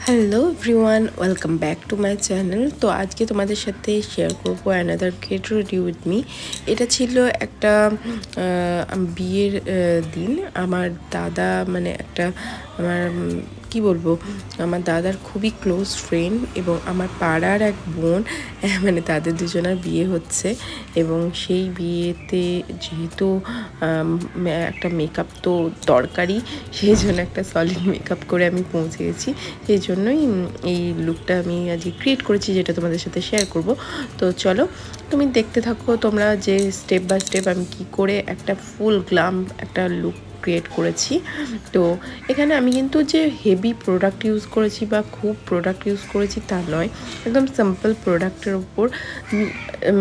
Hello everyone, welcome back to my channel. তো আজকে তোমাদের সাথে শেয়ার করবো another get ready with me. এটা ছিল একটা বিয়ের দিন। আমার দাদা মানে একটা আমার কি বলবো, আমার দাদার খুবই ক্লোজ ফ্রেন্ড এবং আমার পাড়ার এক বোন, মানে তাদের দুজনের বিয়ে হচ্ছে। এবং সেই বিয়েতে যেহেতু একটা মেকআপ তো দরকারি, সেই জন্য একটা সলিড মেকআপ করে আমি পৌঁছে গেছি। সেই জন্যই এই লুকটা আমি আজকে ক্রিয়েট করেছি, যেটা তোমাদের সাথে শেয়ার করব। তো চলো তুমি দেখতে থাকো তোমরা যে স্টেপ বাই স্টেপ আমি কি করে একটা ফুল গ্লাম একটা লুক ক্রিয়েট করেছি। তো এখানে আমি কিন্তু যে হেভি প্রোডাক্ট ইউজ করেছি বা খুব প্রোডাক্ট ইউজ করেছি তা নয়, একদম সিম্পল প্রোডাক্টের উপর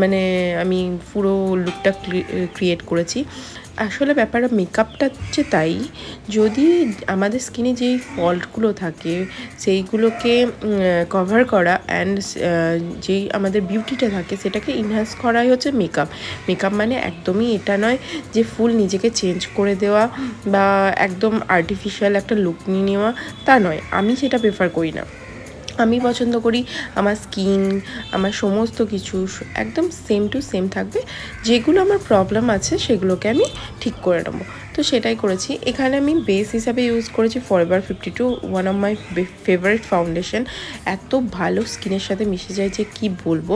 মানে আমি পুরো লুকটা ক্রিয়েট করেছি। আসলে ব্যাপারটা মেকআপটা হচ্ছে তাই, যদি আমাদের স্কিনে যেই ফল্টগুলো থাকে সেইগুলোকে কভার করা অ্যান্ড যেই আমাদের বিউটিটা থাকে সেটাকে ইনহ্যান্স করাই হচ্ছে মেকআপ। মেকআপ মানে একদমই এটা নয় যে ফুল নিজেকে চেঞ্জ করে দেওয়া বা একদম আর্টিফিশিয়াল একটা লুক নিয়ে নেওয়া, তা নয়। আমি সেটা প্রেফার করি না। আমি পছন্দ করি আমার স্কিন, আমার সমস্ত কিছু একদম সেম টু সেম থাকবে। যেগুলো আমার প্রবলেম আছে সেগুলোকে আমি ঠিক করে নেবো। তো সেটাই করেছি। এখানে আমি বেস হিসাবে ইউজ করেছি forever 52, one of my favourite foundation. এত ভালো স্কিনের সাথে মিশে যায় যে কি বলবো।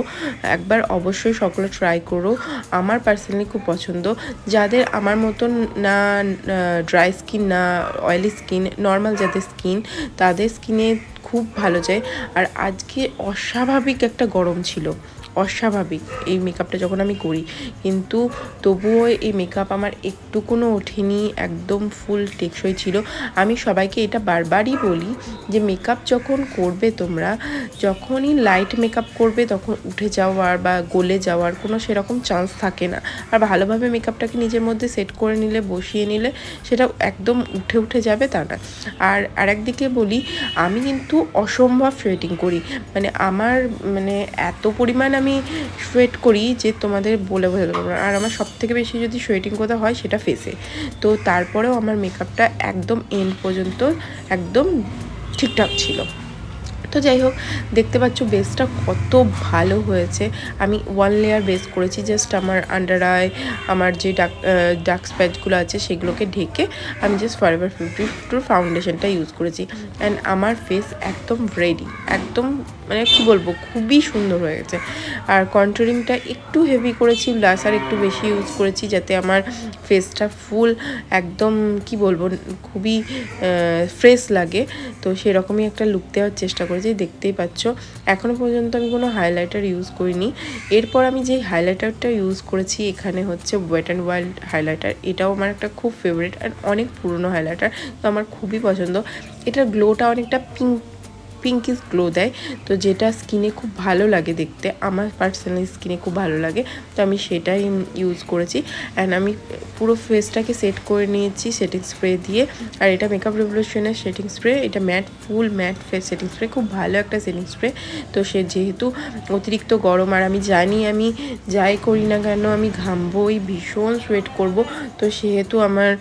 একবার অবশ্যই সকলে ট্রাই করো। আমার পার্সোনালি খুব পছন্দ। যাদের আমার মতন না ড্রাই স্কিন না অয়েলি স্কিন, নর্মাল যাদের স্কিন, তাদের স্কিনে খুব ভালো যায়। আর আজকে অস্বাভাবিক একটা গরম ছিল, অস্বাভাবিক এই মেকআপটা যখন আমি করি, কিন্তু তবুও এই মেকআপ আমার একটুকুনো ওঠেনি, একদম ফুল টেকসই ছিল। আমি সবাইকে এটা বারবারই বলি যে মেকআপ যখন করবে তোমরা, যখনই লাইট মেকআপ করবে তখন উঠে যাওয়ার বা গলে যাওয়ার কোনো সেরকম চান্স থাকে না। আর ভালোভাবে মেকআপটাকে নিজের মধ্যে সেট করে নিলে, বসিয়ে নিলে সেটা একদম উঠে যাবে তা না। আর আরেকদিকে বলি, আমি কিন্তু অসম্ভব শেডিং করি, মানে আমার মানে এত পরিমাণ আমি শেড করি যে তোমাদের বলে বোঝাতে পারবো না। আর আমার সবথেকে বেশি যদি শেডিং কোথাও হয় সেটা ফেসে। তো তারপরেও আমার মেকআপটা একদম এন্ড পর্যন্ত একদম ঠিকঠাক ছিল। তো যাই হোক, দেখতে পাচ্ছ বেসটা কত ভালো হয়েছে। আমি ওয়ান লেয়ার বেস করেছি, জাস্ট আমার আন্ডার আই, আমার যে ডার্ক স্প্যাচগুলো আছে সেগুলোকে ঢেকে আমি জাস্ট ফরএভার 52 ফাউন্ডেশনটা ইউজ করেছি। অ্যান্ড আমার ফেস একদম রেডি, একদম মানে কী বলবো, খুবই সুন্দর হয়ে গেছে। আর কন্ট্রোলিংটা একটু হেভি করেছি, ব্লাশার একটু বেশি ইউজ করেছি যাতে আমার ফেসটা ফুল একদম কি বলবো খুবই ফ্রেশ লাগে। তো সেরকমই একটা লুক দেওয়ার চেষ্টা করেছি, দেখতেই পাচ্ছ। এখনও পর্যন্ত আমি কোনো হাইলাইটার ইউজ করিনি। এরপর আমি যে হাইলাইটারটা ইউজ করেছি এখানে হচ্ছে ওয়েট অ্যান্ড ওয়াইল্ড হাইলাইটার। এটাও আমার একটা খুব ফেভারিট আর অনেক পুরনো হাইলাইটার, তো আমার খুবই পছন্দ। এটার গ্লোটা অনেকটা পিঙ্কিশ গ্লো দেয়, তো যেটা স্কিনে খুব ভালো লাগে দেখতে, আমার পার্সোনালি স্কিনে খুব ভালো লাগে। তো আমি সেটাই ইউজ করেছি। অ্যান্ড আমি পুরো ফেসটাকে সেট করে নিয়েছি সেটিং স্প্রে দিয়ে। আর এটা মেকআপ রেভলিউশনের সেটিং স্প্রে, এটা ফুল ম্যাট ফেস সেটিং স্প্রে, খুব ভালো একটা সেটিং স্প্রে। তো সে যেহেতু অতিরিক্ত গরম, আর আমি জানি আমি যাই করি না কেন আমি ঘামবই, ভীষণ সোয়েট করব। তো সেহেতু আমার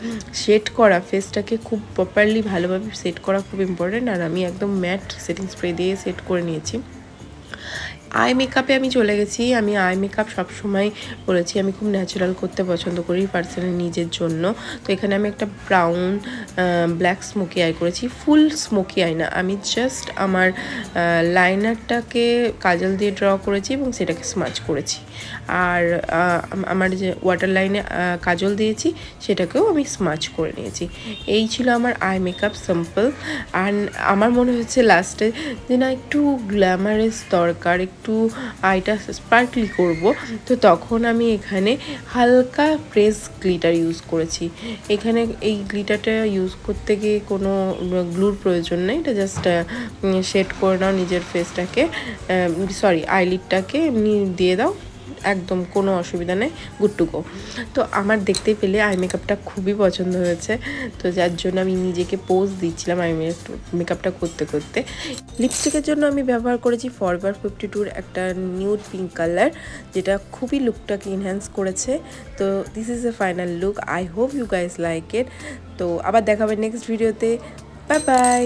সেট করা ফেসটাকে খুব প্রপারলি ভালোভাবে সেট করা খুব ইম্পর্টেন্ট। আর আমি একদম ম্যাট সেটিং স্প্রে দিয়ে সেট করে নিয়েছি। আই মেকআপে আমি চলে গেছি। আমি আই মেকআপ সবসময় বলেছি আমি খুব ন্যাচারাল করতে পছন্দ করি পার্সোনালি নিজের জন্য। তো এখানে আমি একটা ব্রাউন ব্ল্যাক স্মোকি আই করেছি, ফুল স্মোকি আই না, আমি জাস্ট আমার লাইনারটাকে কাজল দিয়ে ড্র করেছি এবং সেটাকে স্মাচ করেছি। আর আমার যে ওয়াটার লাইনে কাজল দিয়েছি সেটাকেও আমি স্মাচ করে নিয়েছি। এই ছিল আমার আই মেকআপ সিম্পল। আর আমার মনে হচ্ছে লাস্টে যে না একটু গ্ল্যামারাস দরকার, একটু আইটা স্পার্কলি করব। তো তখন আমি এখানে হালকা প্রেস গ্লিটার ইউজ করেছি। এখানে এই গ্লিটারটা ইউজ করতে গিয়ে কোনো গ্লুর প্রয়োজন নেই, এটা জাস্ট শেড করে নাও নিজের ফেসটাকে, সরি আইলিডটাকে এমনি দিয়ে দাও, একদম কোনো অসুবিধা নেই, গুড টু গো। তো আমার দেখতে পেলে আই মেকআপটা খুবই পছন্দ হয়েছে, তো যার জন্য আমি নিজেকে পোজ দিচ্ছিলাম আই মেকআপটা করতে করতে। লিপস্টিকের জন্য আমি ব্যবহার করেছি ফরএভার 52-র একটা নিউড পিঙ্ক কালার, যেটা খুবই লুকটাকে এনহ্যান্স করেছে। তো this is a final look, I hope you guys like it. তো আবার দেখাবে নেক্সট ভিডিওতে, বাই বাই।